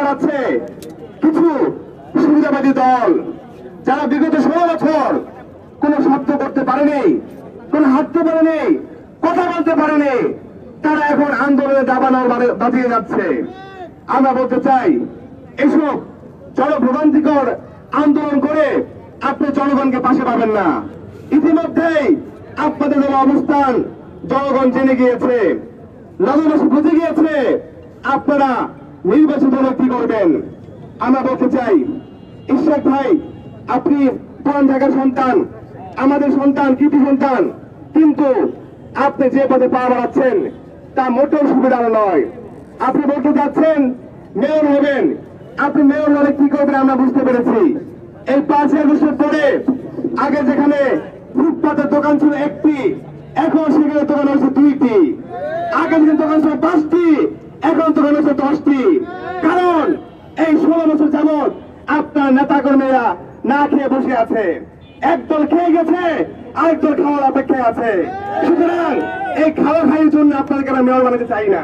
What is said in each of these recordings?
চালাচ্ছে কিছু সুবিধাবাদী দল, যারা বিগত 16 বছর কোন শব্দ করতে পারেনি, কোন হাঁটতে পারেনি, কথা বলতে পারেনি, তারা এখন আন্দোলনে দাবানল বাজিয়ে যাচ্ছে। আমরা বলতে চাই, এসব জনভোগান্তিকর আন্দোলন করে আপনি জনগণকে পাশে পাবেন না। ইতিমধ্যেই আপনাদের অবস্থান জনগণ জেনে গিয়েছে, নগরবাসী বুঝে গিয়েছে আপনারা নির্বাচিত হলে কি করবেন। আমরা বলতে চাই, ইশরাক ভাই, আপনি পুরান ঢাকার সন্তান, আমাদের সন্তান, কৃতি সন্তান, কিন্তু আপনি যে পথে পা বাড়াচ্ছেন তা মোটেও সুবিধার নয়। আপনি বলতে যাচ্ছেন মেয়র হবেন, আপনি মেয়র হলে কি করবেন আমরা বুঝতে পেরেছি। এই 5 আগস্টের পরে আগে যেখানে ফুটপাতের দোকান ছিল 1টি, এখন সেখানে দোকান হয়েছে 2টি। আগে যেখানে দোকান ছিল 5টি, এখন দোকান হয়েছে 10টি। কারণ এই 16 বছর যাবৎ আপনার নেতা কর্মীরা না খেয়ে বসে আছে, একদল খেয়ে গেছে, আরেকদল খাওয়ার অপেক্ষায় আছে। সুতরাং এই খাওয়া খাইয়ের জন্য আপনাদেরকে আমরা মেয়র বানাতে চাই না।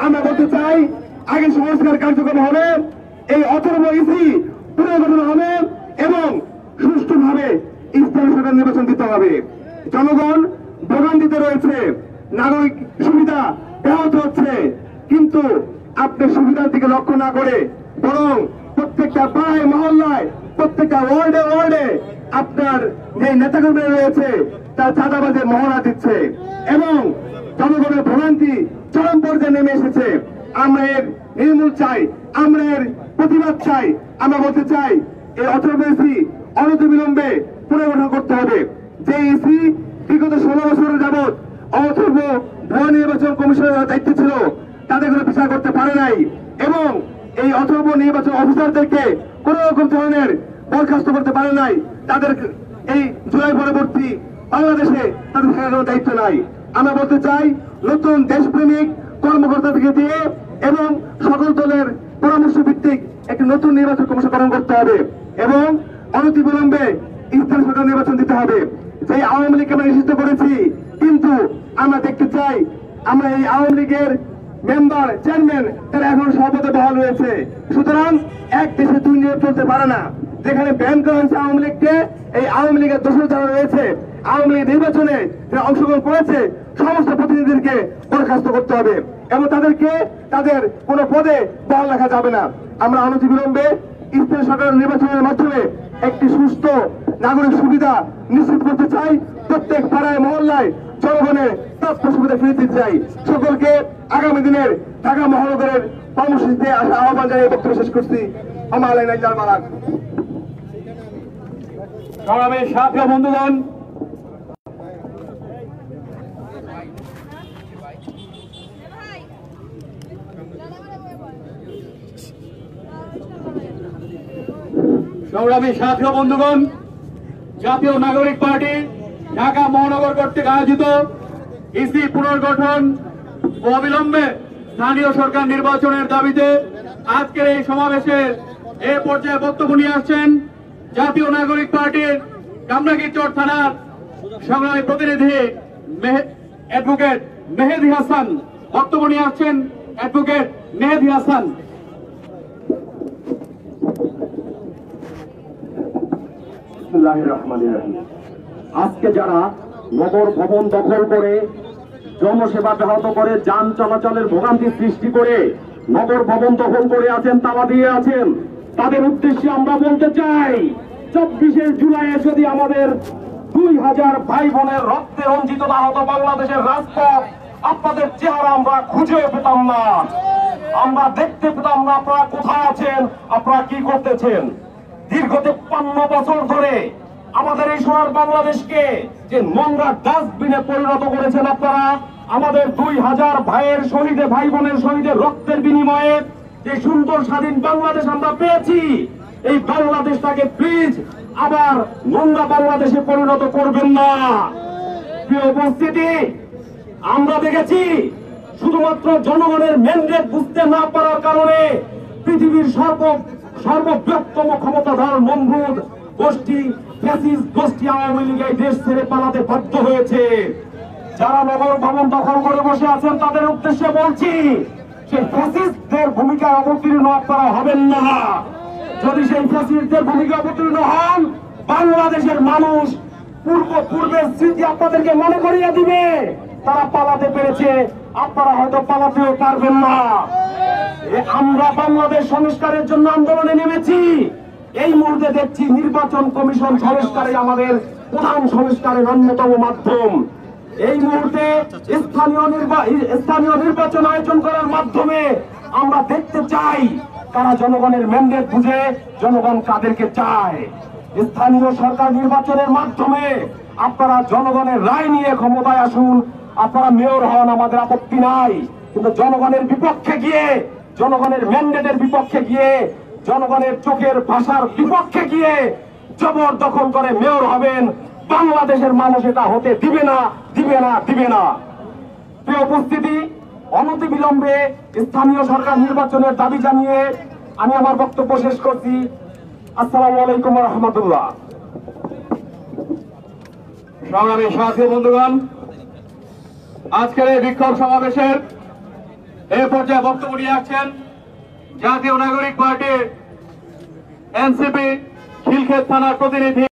আমরা বলতে চাই, আগে সংস্কার কার্যক্রম হবে, এই অথর্ব ইসি পুনর্গঠন হবে এবং সুষ্ঠুভাবে স্থানীয় সরকার নির্বাচন দিতে হবে। জনগণ ভোগান্তিতে রয়েছে, নাগরিক সুবিধা ব্যাহত হচ্ছে, কিন্তু আপনি সুবিধার দিকে লক্ষ্য না করে বরং প্রত্যেকটা পাড়ায় মহল্লায়, প্রত্যেকটা ওয়ার্ডে ওয়ার্ডে আপনার যে নেতাকর্মীরা রয়েছে তার চাঁদাবাজের মহড়া দিচ্ছে এবং জনগণের ভোগান্তি চরম পর্যায়ে নেমে এসেছে। আমরা এর নির্মূল চাই, আমরা এর প্রতিবাদ চাই। আমরা বলতে চাই, এই অথর্ব ইসি অনতিবিলম্বে পুনর্গঠন করতে হবে। যে ইসি বিগত 16 বছর যাবৎ অথর্ব ভুয়া নির্বাচন কমিশনের দায়িত্ব ছিল, তাদের কোনো বিচার করতে পারে নাই এবং এই অথর্ব নির্বাচন অফিসারদেরকে কোন রকম ধরনের বরখাস্ত করতে পারে নাই। তাদের এই জুলাই পরবর্তী বাংলাদেশে তাদের থাকার কোনো দায়িত্ব নাই। আমরা বলতে চাই, নতুন দেশপ্রেমিক কর্মকর্তা থেকে দিয়ে এবং সকল দলের পরামর্শ ভিত্তিক একটি নতুন নির্বাচন কমিশন গঠন করতে হবে এবং অনতিবিলম্বে স্থানীয় সরকার নির্বাচন দিতে হবে। যে আওয়ামী লীগকে আমরা নিষিদ্ধ করেছি, কিন্তু আমরা দেখতে চাই আমরা এই আওয়ামী লীগের মেম্বার, চেয়ারম্যান তারা এখন সভাপতি বহাল রয়েছে। সুতরাং এক দেশে 2 নিয়ম চলতে পারে না। যেখানে ব্যান করা হয়েছে আওয়ামী লীগকে, এই আওয়ামী লীগের দোষর যারা রয়েছে, আওয়ামী লীগ নির্বাচনে যারা অংশগ্রহণ করেছে সমস্ত প্রতিনিধিদেরকে বরখাস্ত করতে হবে এবং তাদেরকে তাদের কোনো পদে বহাল রাখা যাবে না। আমরা অনতিবিলম্বে স্থানীয় সরকার নির্বাচনের মাধ্যমে একটি সুস্থ নাগরিক সুবিধা নিশ্চিত করতে চাই। প্রত্যেক পাড়ায় মহল্লায় জনগণের প্রাপ্য সুবিধা ফিরে দিতে চাই। সকলকে আগামী দিনের ঢাকা মহানগরের কর্মসূচিতে আসা আহ্বান জানিয়ে বক্তব্য শেষ করছি। আমার বালাক সংগ্রামের সাথী বন্ধুগণ, সংগ্রামী সাথী বন্ধুগণ, জাতীয় নাগরিক পার্টি ঢাকা মহানগর কর্তৃক আয়োজিত ইসি পুনর্গঠন ও অবিলম্বে স্থানীয় সরকার নির্বাচনের দাবিতে আজকের এই সমাবেশের এ পর্যায়ে বক্তব্য নিয়ে আসছেন জাতীয় নাগরিক পার্টির কামরাঙ্গীরচর থানার সংগ্রামী প্রতিনিধি অ্যাডভোকেট মেহেদী হাসান। বক্তব্য নিয়ে আসছেন অ্যাডভোকেট মেহেদী হাসান। আজকে যারা নগর ভবন দখল করে, জনসেবা ব্যাহত করে, যান চলাচলের ভোগান্তি সৃষ্টি করে নগর ভবন দখল করে আছেন, তালা দিয়ে আছেন, তাদের উদ্দেশ্যে আমরা বলতে চাই, 24শে জুলাই যদি আমাদের 2000 ভাই বোনের রক্তে রঞ্জিত না হতো বাংলাদেশের রাজপথ, আপনাদের চেহারা আমরা খুঁজে পেতাম না, আমরা দেখতে পেতাম না আপনারা কোথায় আছেন, আপনারা কি করতেছেন। দীর্ঘ 53 বছর ধরে আমাদের এই সোনার বাংলাদেশকে যে নোংরা ডাস্টবিনে পরিণত করেছেন আপনারা, আমাদের 2000 ভাইয়ের শহীদে, ভাই বোনের শহীদের রক্তের বিনিময়ে যে সুন্দর স্বাধীন বাংলাদেশ আমরা পেয়েছি, এই বাংলাদেশটাকে প্লিজ আবার নোংরা বাংলাদেশে পরিণত করবেন না। প্রিয় উপস্থিতি, আমরা দেখেছি শুধুমাত্র জনগণের ম্যান্ডেট বুঝতে না পারার কারণে পৃথিবীর সর্ববৃহত্তম ক্ষমতাধর নমরুদ গোষ্ঠী, ফ্যাসিস্ট গোষ্ঠী আওয়ামী লীগ এই দেশ ছেড়ে পালাতে বাধ্য হয়েছে। যারা নগর ভবন দখল করে বসে আছেন তাদের উদ্দেশ্যে বলছি, সেই ফ্যাসিস্টদের ভূমিকায় অবতীর্ণ আপনারা হবেন না। যদি সেই ফ্যাসিস্টদের ভূমিকা অবতীর্ণ হন, বাংলাদেশের মানুষ পূর্বের স্মৃতি আপনাদেরকে মনে করিয়ে দিবে। তারা পালাতে পেরেছে, আপনারা হয়তো পালাতেও পারবেন না। আমরা বাংলাদেশ সংস্কারের জন্য আন্দোলনে নেমেছি। এই মুহূর্তে দেখছি নির্বাচন কমিশন সংস্কারে আমাদের প্রধান সংস্কারের অন্যতম মাধ্যম। এই মুহূর্তে স্থানীয় নির্বাচন আয়োজন করার মাধ্যমে আমরা দেখতে চাই কারা জনগণের ম্যান্ডেট বুঝে, জনগণ কাদেরকে চায়। স্থানীয় সরকার নির্বাচনের মাধ্যমে আপনারা জনগণের রায় নিয়ে ক্ষমতায় আসুন, আপনারা মেয়র হন, আমাদের আপত্তি নাই। কিন্তু জনগণের বিপক্ষে গিয়ে, জনগণের ম্যান্ডেটের বিপক্ষে গিয়ে, জনগণের চোখের ভাষার বিপক্ষে গিয়ে জবরদখল করে মেয়র হবেন, বাংলাদেশের মানুষ এটা হতে দিবে না, দিবে না, দিবে না। প্রিয় উপস্থিতি, অনতিবিলম্বে স্থানীয় সরকার নির্বাচনের দাবি জানিয়ে আমি আমার বক্তব্য শেষ করছি। আসসালামু আলাইকুম ওয়া রাহমাতুল্লাহ। সংগ্রামী সাথী বন্ধুগণ, আজকের এই বিক্ষোভ সমাবেশের এই পর্যায়ে বক্তব্য নিয়ে আসছেন জাতীয় নাগরিক পার্টির এনসিপি খিলক্ষেত থানার প্রতিনিধি